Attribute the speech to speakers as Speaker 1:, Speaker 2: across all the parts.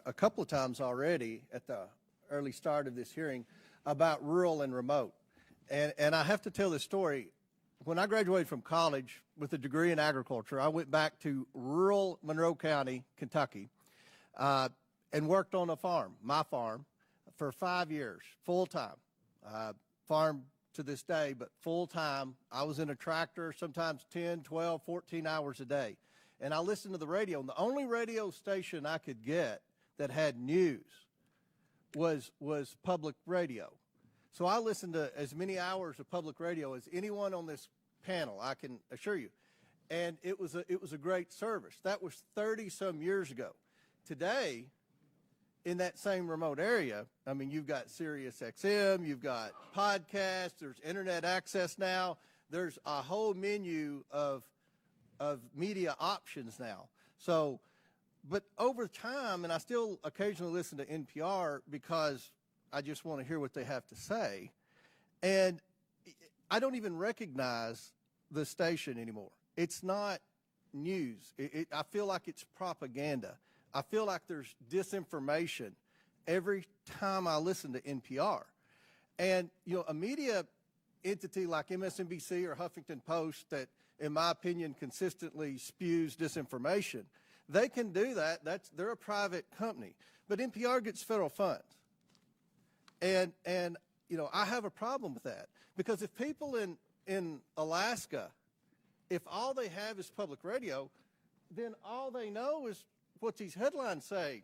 Speaker 1: a couple of times already at the early start of this hearing about rural and remote. And I have to tell this story. When I graduated from college with a degree in agriculture, I went back to rural Monroe County, Kentucky, and worked on a farm, my farm, for 5 years, full-time. Farm to this day, but full-time. I was in a tractor, sometimes 10, 12, 14 hours a day. And I listened to the radio, and the only radio station I could get that had news was public radio. So I listened to as many hours of public radio as anyone on this panel, I can assure you. And it was a great service. That was 30-some years ago. Today, in that same remote area, I mean, you've got Sirius XM, you've got podcasts, there's internet access now. There's a whole menu of media options now. So, but over time, and I still occasionally listen to NPR because I just want to hear what they have to say. And I don't even recognize the station anymore. It's not news. I feel like it's propaganda. I feel like there's disinformation every time I listen to NPR. And, you know, a media entity like MSNBC or Huffington Post that, in my opinion, consistently spews disinformation, they can do that. They're a private company. But NPR gets federal funds. And you know, I have a problem with that, because if people in Alaska, if all they have is public radio, then all they know is what these headlines say,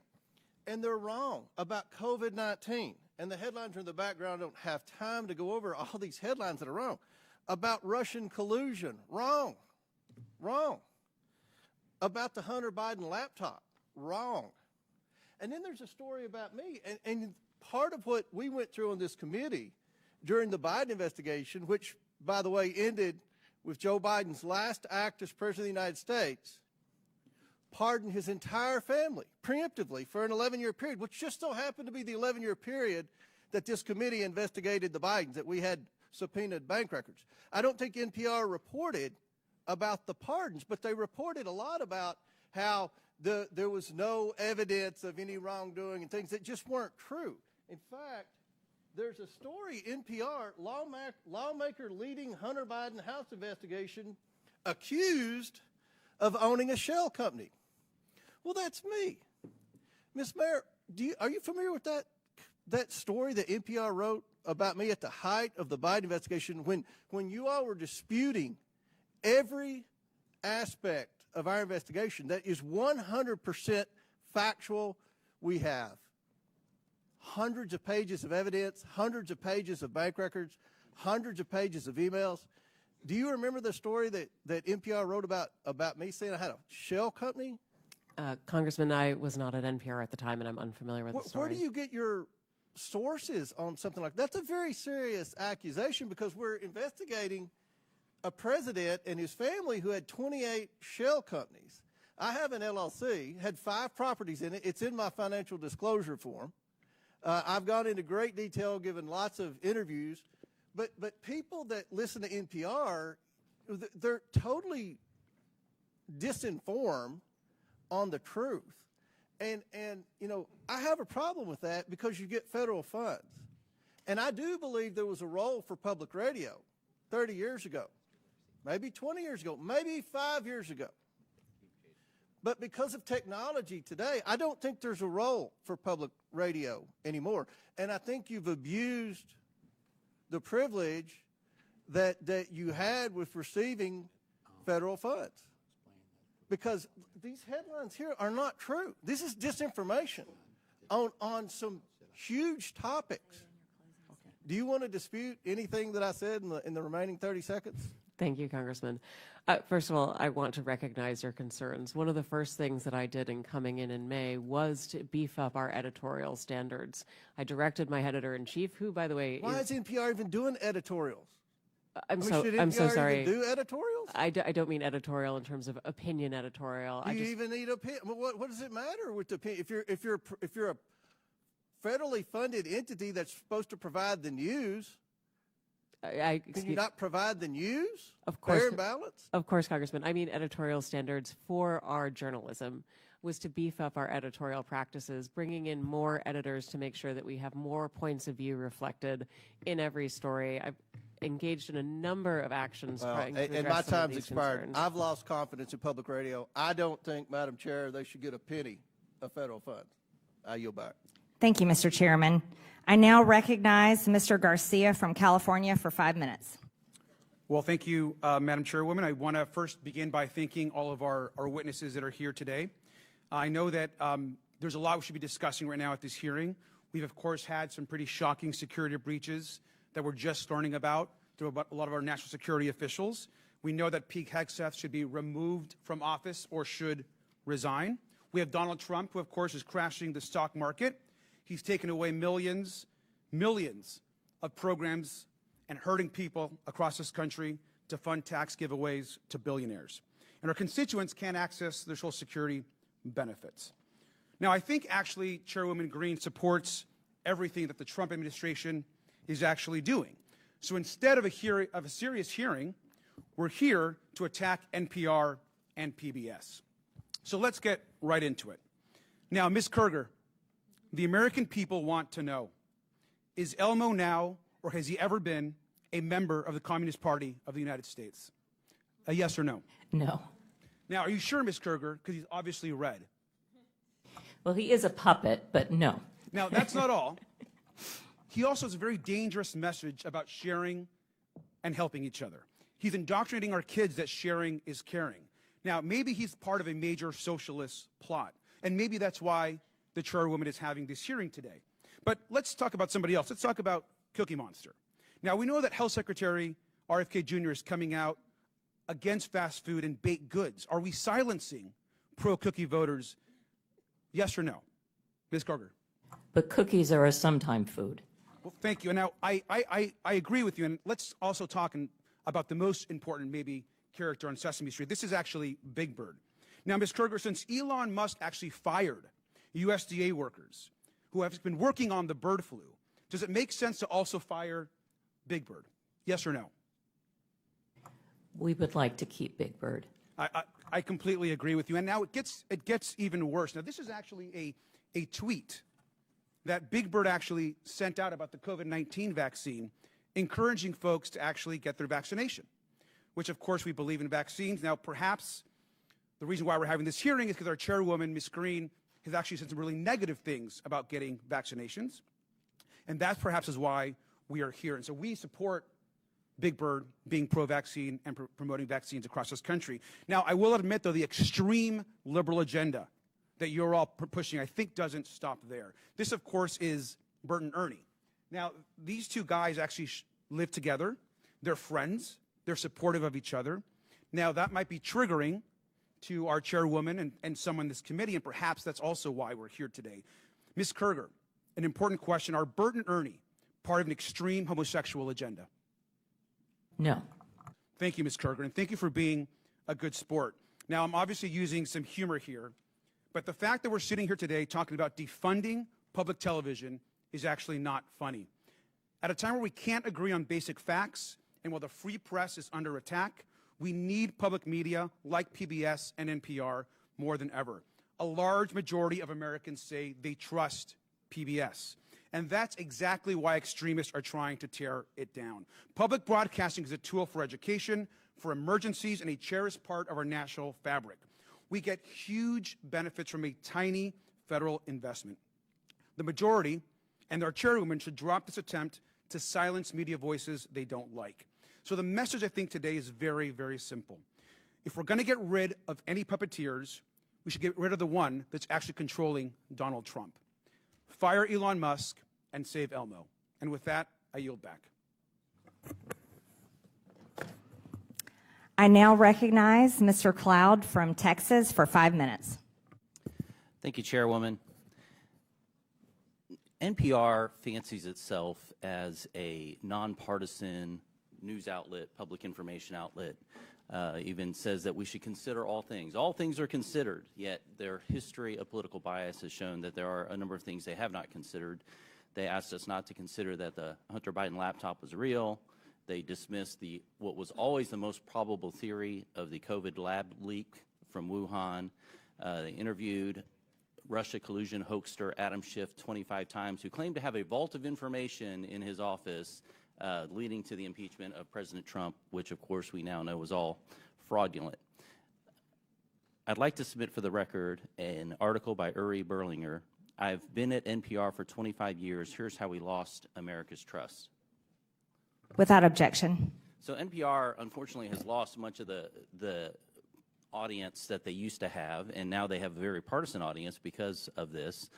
Speaker 1: and they're wrong about COVID-19. And the headlines are in the background. I don't have time to go over all these headlines that are wrong. About Russian collusion, wrong. About the Hunter Biden laptop, wrong. And then there's a story about me, and part of what we went through on this committee during the Biden investigation, which, by the way, ended with Joe Biden's last act as President of the United States, pardoned his entire family preemptively for an 11-year period, which just so happened to be the 11-year period that this committee investigated the Bidens, that we had subpoenaed bank records. I don't think NPR reported about the pardons, but they reported a lot about how there was no evidence of any wrongdoing and things that just weren't true. In fact, there's a story, NPR, lawmaker leading Hunter Biden House investigation accused of owning a shell company. Well, that's me. Ms. Mayor, are you familiar with that story that NPR wrote about me at the height of the Biden investigation, when you all were disputing every aspect of our investigation that is 100% factual? We have hundreds of pages of evidence, hundreds of pages of bank records, hundreds of pages of emails. Do you remember the story that NPR wrote about me saying I had a shell company?
Speaker 2: Congressman, I was not at NPR at the time, and I'm unfamiliar with the story.
Speaker 1: Where do you get your sources on something like that? That's a very serious accusation, because we're investigating a president and his family who had 28 shell companies. I have an LLC, had 5 properties in it. It's in my financial disclosure form. I've gone into great detail, given lots of interviews. But people that listen to NPR, they're totally disinformed on the truth. And you know, I have a problem with that, because you get federal funds. And I do believe there was a role for public radio 30 years ago, maybe 20 years ago, maybe 5 years ago. But because of technology today, I don't think there's a role for public radio anymore. And I think you've abused the privilege that you had with receiving federal funds. Because these headlines here are not true. This is disinformation on some huge topics. Do you want to dispute anything that I said in the remaining 30 seconds?
Speaker 2: Thank you, Congressman. First of all, I want to recognize your concerns. One of the first things that I did in coming in May was to beef up our editorial standards. I directed my editor-in-chief, who, by the way,
Speaker 1: why is NPR even doing editorials?
Speaker 2: I'm
Speaker 1: should
Speaker 2: so
Speaker 1: NPR
Speaker 2: sorry.
Speaker 1: even do editorials?
Speaker 2: I don't mean editorial in terms of opinion editorial.
Speaker 1: Do you even need opinion? What does it matter with the opinion? If you're a federally funded entity that's supposed to provide the news, Can you not provide the news?
Speaker 2: Of course.
Speaker 1: Fair and balanced?
Speaker 2: Of course, Congressman. I mean editorial standards for our journalism was to beef up our editorial practices, bringing in more editors to make sure that we have more points of view reflected in every story. I've engaged in a number of actions trying to address
Speaker 1: and my
Speaker 2: some of
Speaker 1: time's
Speaker 2: these
Speaker 1: expired.
Speaker 2: concerns.
Speaker 1: I've lost confidence in public radio. I don't think, Madam Chair, they should get a penny of federal funds. I yield back.
Speaker 3: Thank you, Mr. Chairman. I now recognize Mr. Garcia from California for 5 minutes.
Speaker 4: Well, thank you, Madam Chairwoman. I want to first begin by thanking all of our witnesses that are here today. I know that there's a lot we should be discussing right now at this hearing. We've, of course, had some pretty shocking security breaches that we're just learning about through a lot of our national security officials. We know that Pete Hegseth should be removed from office or should resign. We have Donald Trump, who, of course, is crashing the stock market. He's taken away millions of programs and hurting people across this country to fund tax giveaways to billionaires. And our constituents can't access their Social Security benefits. Now, I think actually Chairwoman Green supports everything that the Trump administration is actually doing. So instead of a serious hearing, we're here to attack NPR and PBS. So let's get right into it. Now, Ms. Kerger, the American people want to know, is Elmo now, or has he ever been, a member of the Communist Party of the United States? A yes or no?
Speaker 5: No.
Speaker 4: Now, are you sure, Ms. Kerger? Because he's obviously red.
Speaker 5: Well, he is a puppet, but no.
Speaker 4: Now, that's not all. He also has a very dangerous message about sharing and helping each other. He's indoctrinating our kids that sharing is caring. Now, maybe he's part of a major socialist plot, and maybe that's why the Chairwoman is having this hearing today. But let's talk about somebody else. Let's talk about Cookie Monster. Now, we know that Health Secretary RFK Jr. is coming out against fast food and baked goods. Are we silencing pro-cookie voters? Yes or no? Ms. Kerger.
Speaker 5: But cookies are a sometime food.
Speaker 4: Well, thank you. And now, I agree with you. And let's also talk about the most important, maybe, character on Sesame Street. This is actually Big Bird. Now, Ms. Kerger, since Elon Musk actually fired USDA workers who have been working on the bird flu, does it make sense to also fire Big Bird? Yes or no?
Speaker 5: We would like to keep Big Bird.
Speaker 4: I completely agree with you. And now it gets even worse. Now, this is actually a tweet that Big Bird actually sent out about the COVID-19 vaccine, encouraging folks to actually get their vaccination, which, of course, we believe in vaccines. Now, perhaps the reason why we're having this hearing is because our chairwoman, Ms. Green, has actually said some really negative things about getting vaccinations. And that perhaps is why we are here. And so we support Big Bird being pro-vaccine and promoting vaccines across this country. Now, I will admit, though, the extreme liberal agenda that you're all pushing, I think, doesn't stop there. This, of course, is Bert and Ernie. Now, these two guys actually live together. They're friends. They're supportive of each other. Now, that might be triggering to our chairwoman and some on this committee, and perhaps that's also why we're here today. Ms. Kerger, an important question. Are Bert and Ernie part of an extreme homosexual agenda?
Speaker 5: No.
Speaker 4: Thank you, Ms. Kerger, and thank you for being a good sport. Now, I'm obviously using some humor here, but the fact that we're sitting here today talking about defunding public television is actually not funny. At a time where we can't agree on basic facts, and while the free press is under attack, we need public media like PBS and NPR more than ever. A large majority of Americans say they trust PBS. And that's exactly why extremists are trying to tear it down. Public broadcasting is a tool for education, for emergencies, and a cherished part of our national fabric. We get huge benefits from a tiny federal investment. The majority and our chairwoman should drop this attempt to silence media voices they don't like. So the message, I think, today is very, very simple. If we're going to get rid of any puppeteers, we should get rid of the one that's actually controlling Donald Trump. Fire Elon Musk and save Elmo. And with that, I yield back.
Speaker 3: I now recognize Mr. Cloud from Texas for 5 minutes.
Speaker 6: Thank you, Chairwoman. NPR fancies itself as a nonpartisan news outlet, public information outlet, even says that we should consider all things. All things are considered, yet their history of political bias has shown that there are a number of things they have not considered. They asked us not to consider that the Hunter Biden laptop was real. They dismissed what was always the most probable theory of the COVID lab leak from Wuhan. They interviewed Russia collusion hoaxer Adam Schiff 25 times, who claimed to have a vault of information in his office leading to the impeachment of President Trump, which of course we now know was all fraudulent. I'd like to submit for the record an article by Uri Berlinger. I've been at NPR for 25 years. Here's how we lost America's trust.
Speaker 3: Without objection.
Speaker 6: So NPR, unfortunately, has lost much of the audience that they used to have, and now they have a very partisan audience because of this.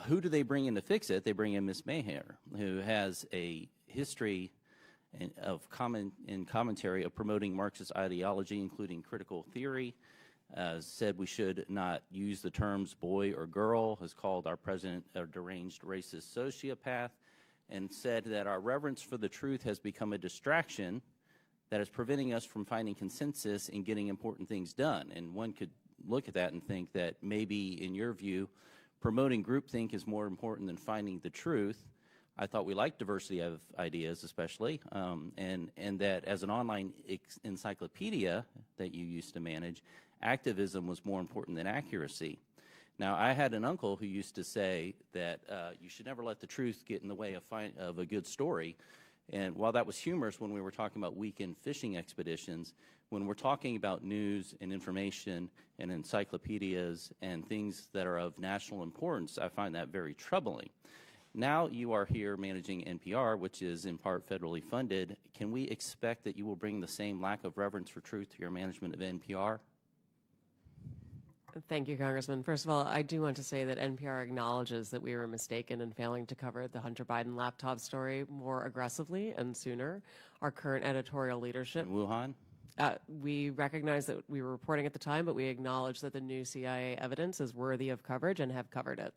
Speaker 6: Who do they bring in to fix it? They bring in Ms. Maher, who has a history of commentary of promoting Marxist ideology, including critical theory. Said we should not use the terms boy or girl, has called our president a deranged racist sociopath, and said that our reverence for the truth has become a distraction that is preventing us from finding consensus and getting important things done. And one could look at that and think that maybe, in your view, promoting groupthink is more important than finding the truth. I thought we liked diversity of ideas, especially, and that as an online encyclopedia that you used to manage, activism was more important than accuracy. Now, I had an uncle who used to say that you should never let the truth get in the way of a good story. And while that was humorous when we were talking about weekend fishing expeditions, when we're talking about news and information and encyclopedias and things that are of national importance, I find that very troubling. Now you are here managing NPR, which is in part federally funded. Can we expect that you will bring the same lack of reverence for truth to your management of NPR?
Speaker 2: Thank you, Congressman. First of all, I do want to say that NPR acknowledges that we were mistaken in failing to cover the Hunter Biden laptop story more aggressively and sooner. Our current editorial leadership.
Speaker 6: In Wuhan?
Speaker 2: We recognize that we were reporting at the time, but we acknowledge that the new CIA evidence is worthy of coverage and have covered it.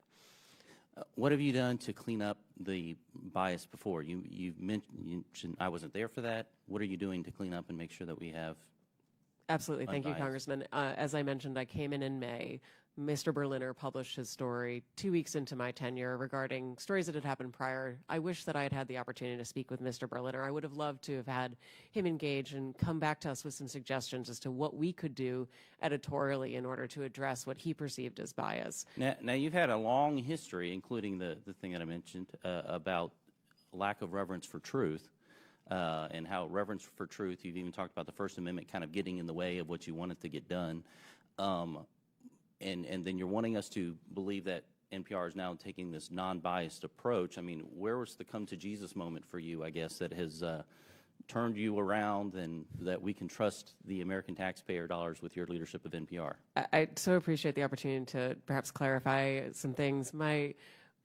Speaker 6: What have you done to clean up the bias before? You mentioned I wasn't there for that. What are you doing to clean up and make sure that we have
Speaker 2: Absolutely. Thank you,
Speaker 6: unbiased?
Speaker 2: Congressman. As I mentioned, I came in May. Mr. Berliner published his story 2 weeks into my tenure regarding stories that had happened prior. I wish that I had had the opportunity to speak with Mr. Berliner. I would have loved to have had him engage and come back to us with some suggestions as to what we could do editorially in order to address what he perceived as bias.
Speaker 6: Now you've had a long history, including the thing that I mentioned about lack of reverence for truth. And how reverence for truth, you've even talked about the First Amendment kind of getting in the way of what you wanted to get done. And then you're wanting us to believe that NPR is now taking this non-biased approach. I mean, where was the come to Jesus moment for you, I guess, that has turned you around and that we can trust the American taxpayer dollars with your leadership of NPR?
Speaker 2: I so appreciate the opportunity to perhaps clarify some things. My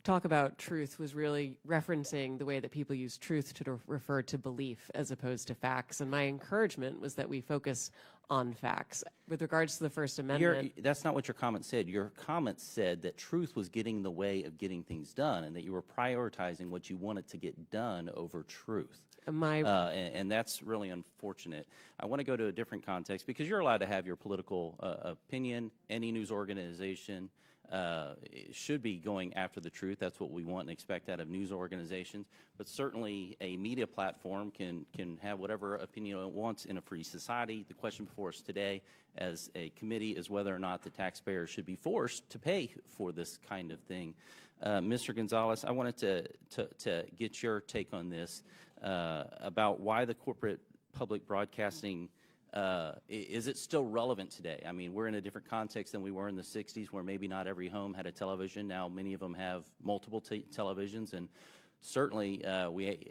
Speaker 2: talk about truth was really referencing the way that people use truth to refer to belief as opposed to facts. And my encouragement was that we focus on facts. With regards to the First Amendment.
Speaker 6: That's not what your comment said. Your comment said that truth was getting in the way of getting things done and that you were prioritizing what you wanted to get done over truth. And that's really unfortunate. I want to go to a different context because you're allowed to have your political opinion. Any news organization should be going after the truth. That's what we want and expect out of news organizations. But certainly a media platform can have whatever opinion it wants in a free society. The question before us today as a committee is whether or not the taxpayers should be forced to pay for this kind of thing. Mr. Gonzalez, I wanted to get your take on this about why the corporate public broadcasting is it still relevant today? I mean, we're in a different context than we were in the 60s where maybe not every home had a television. Now many of them have multiple televisions, and certainly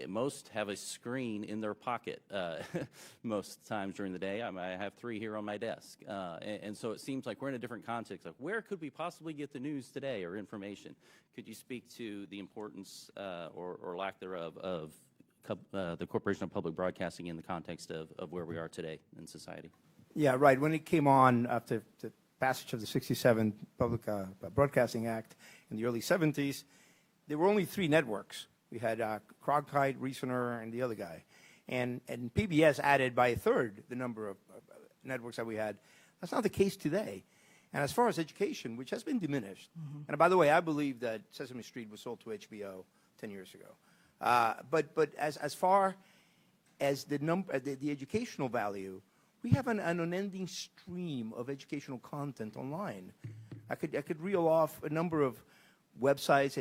Speaker 6: most have a screen in their pocket most times during the day. I have 3 here on my desk. And so it seems like we're in a different context. Like, where could we possibly get the news today or information? Could you speak to the importance or lack thereof of the Corporation of Public Broadcasting in the context of where we are today in society?
Speaker 7: Yeah, right. When it came on after the passage of the 67 Public Broadcasting Act in the early 70s, there were only 3 networks. We had Cronkite, Reasoner, and the other guy. And PBS added by a third the number of networks that we had. That's not the case today. And as far as education, which has been diminished, and by the way, I believe that Sesame Street was sold to HBO 10 years ago. But as far as the educational value, we have an unending stream of educational content online. I could reel off a number of websites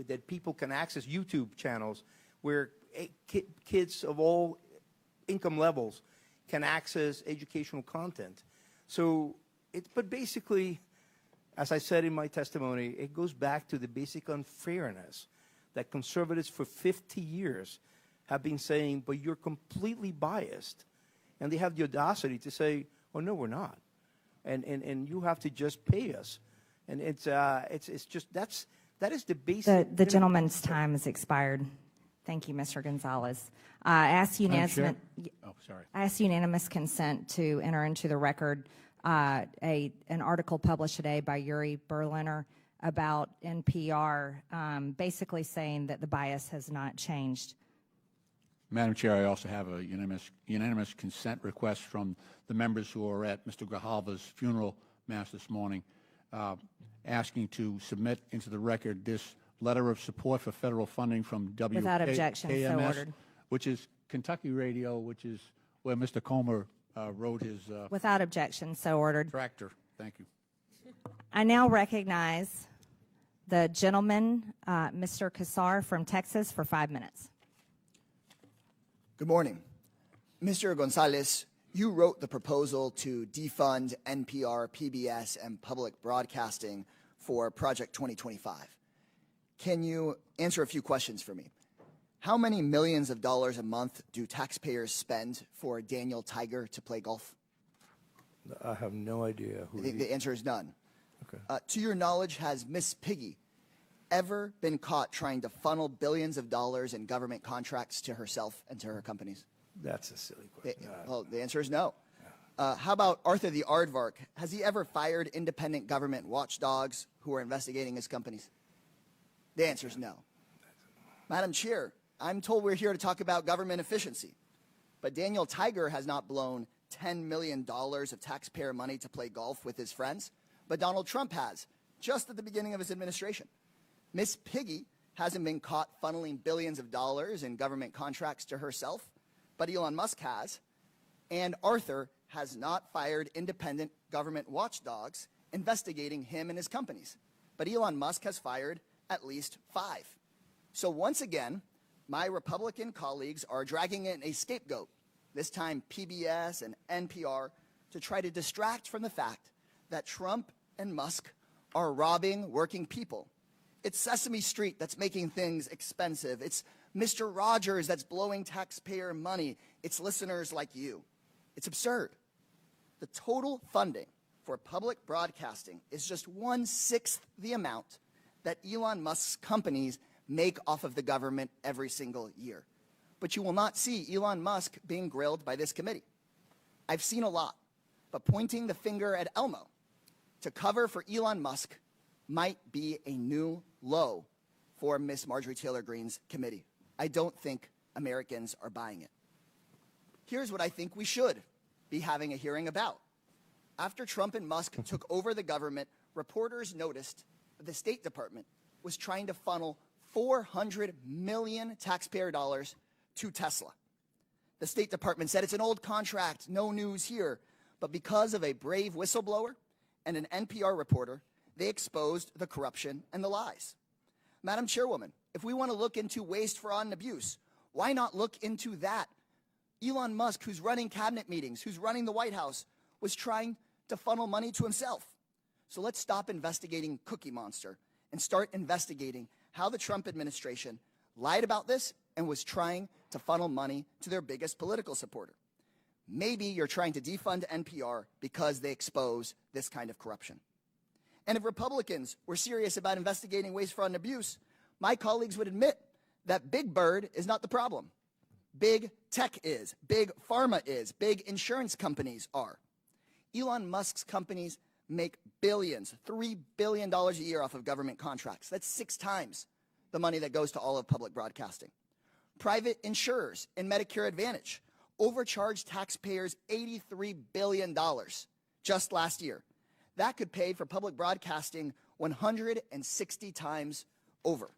Speaker 7: that people can access, YouTube channels, where kids of all income levels can access educational content. So, but basically, as I said in my testimony, it goes back to the basic unfairness that conservatives for 50 years have been saying, but you're completely biased. And they have the audacity to say, oh, no, we're not. And you have to just pay us. And it's just, that is the basic.
Speaker 3: The gentleman's time has expired. Thank you, Mr. Gonzalez. I ask unanimous consent to enter into the record an article published today by Yuri Berliner about NPR, basically saying that the bias has not changed.
Speaker 8: Madam Chair, I also have a unanimous consent request from the members who are at Mr. Grijalva's funeral mass this morning, asking to submit into the record this letter of support for federal funding from WKMS,
Speaker 3: Without objection, so ordered.
Speaker 8: Which is Kentucky Radio, which is where Mr. Comer wrote his
Speaker 3: Without objection, so ordered.
Speaker 8: tractor. Thank you.
Speaker 3: I now recognize the gentleman, Mr. Kassar from Texas, for 5 minutes.
Speaker 9: Good morning. Mr. Gonzalez, you wrote the proposal to defund NPR, PBS, and public broadcasting for Project 2025. Can you answer a few questions for me? How many millions of dollars a month do taxpayers spend for Daniel Tiger to play golf?
Speaker 7: I have no idea who.
Speaker 9: The answer is none.
Speaker 7: Okay.
Speaker 9: To your knowledge, has Miss Piggy ever been caught trying to funnel billions of dollars in government contracts to herself and to her companies?
Speaker 7: That's a silly question.
Speaker 9: Well, the answer is no. How about Arthur the Aardvark? Has he ever fired independent government watchdogs who are investigating his companies? The answer is no. Madam Chair, I'm told we're here to talk about government efficiency, but Daniel Tiger has not blown $10 million of taxpayer money to play golf with his friends, but Donald Trump has, just at the beginning of his administration. Miss Piggy hasn't been caught funneling billions of dollars in government contracts to herself, but Elon Musk has. And Arthur has not fired independent government watchdogs investigating him and his companies. But Elon Musk has fired at least 5. So once again, my Republican colleagues are dragging in a scapegoat, this time PBS and NPR, to try to distract from the fact that Trump and Musk are robbing working people. It's Sesame Street that's making things expensive. It's Mr. Rogers that's blowing taxpayer money. It's listeners like you. It's absurd. The total funding for public broadcasting is just 1/6 the amount that Elon Musk's companies make off of the government every single year. But you will not see Elon Musk being grilled by this committee. I've seen a lot, but pointing the finger at Elmo to cover for Elon Musk might be a new low for Miss Marjorie Taylor Greene's committee. I don't think Americans are buying it. Here's what I think we should be having a hearing about. After Trump and Musk took over the government, reporters noticed that the State Department was trying to funnel 400 million taxpayer dollars to Tesla. The State Department said it's an old contract, no news here, but because of a brave whistleblower and an NPR reporter, they exposed the corruption and the lies. Madam Chairwoman, if we want to look into waste, fraud, and abuse, why not look into that? Elon Musk, who's running cabinet meetings, who's running the White House, was trying to funnel money to himself. So let's stop investigating Cookie Monster and start investigating how the Trump administration lied about this and was trying to funnel money to their biggest political supporter. Maybe you're trying to defund NPR because they expose this kind of corruption. And if Republicans were serious about investigating waste, fraud, and abuse, my colleagues would admit that Big Bird is not the problem. Big tech is, big pharma is, big insurance companies are. Elon Musk's companies make billions, $3 billion a year off of government contracts. That's 6 times the money that goes to all of public broadcasting. Private insurers in Medicare Advantage overcharged taxpayers $83 billion just last year. That could pay for public broadcasting 160 times over.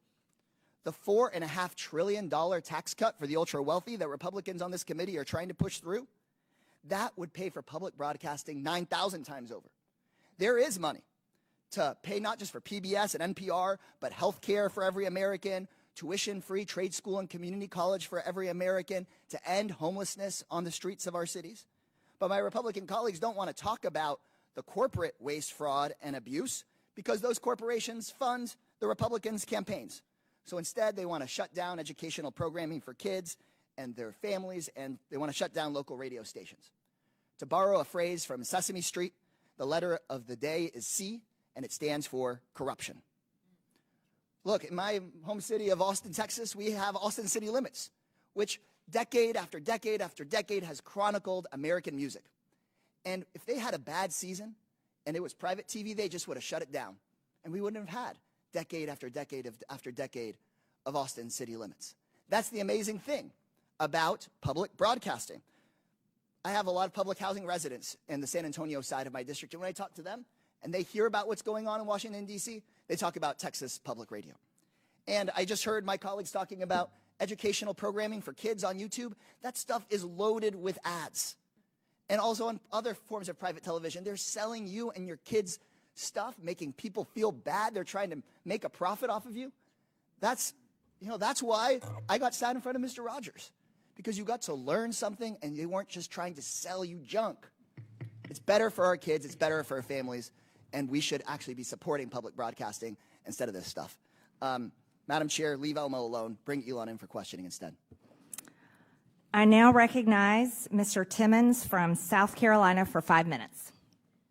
Speaker 9: The $4.5 trillion tax cut for the ultra-wealthy that Republicans on this committee are trying to push through, that would pay for public broadcasting 9,000 times over. There is money to pay not just for PBS and NPR, but health care for every American, tuition-free trade school and community college for every American, to end homelessness on the streets of our cities. But my Republican colleagues don't want to talk about the corporate waste, fraud, and abuse because those corporations fund the Republicans' campaigns. So instead, they want to shut down educational programming for kids and their families, and they want to shut down local radio stations. To borrow a phrase from Sesame Street, the letter of the day is C, and it stands for corruption. Look, in my home city of Austin, Texas, we have Austin City Limits, which decade after decade after decade has chronicled American music. And if they had a bad season and it was private TV, they just would have shut it down. And we wouldn't have had decade after decade after decade of Austin City Limits. That's the amazing thing about public broadcasting. I have a lot of public housing residents in the San Antonio side of my district, and when I talk to them and they hear about what's going on in Washington, D.C., they talk about Texas Public Radio. And I just heard my colleagues talking about educational programming for kids on YouTube. That stuff is loaded with ads. And also on other forms of private television, they're selling you and your kids stuff, making people feel bad. They're trying to make a profit off of you. That's why I got sat in front of Mr. Rogers, because you got to learn something and they weren't just trying to sell you junk. It's better for our kids. It's better for our families. And we should actually be supporting public broadcasting instead of this stuff. Madam Chair, leave Elmo alone. Bring Elon in for questioning instead.
Speaker 3: I now recognize Mr. Timmons from South Carolina for 5 minutes.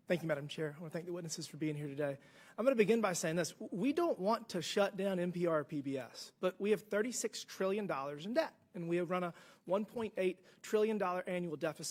Speaker 10: Thank you, Madam Chair. I want to thank the witnesses for being here today. I'm going to begin by saying this. We don't want to shut down NPR or PBS, but we have $36 trillion in debt, and we have run a $1.8 trillion annual deficit.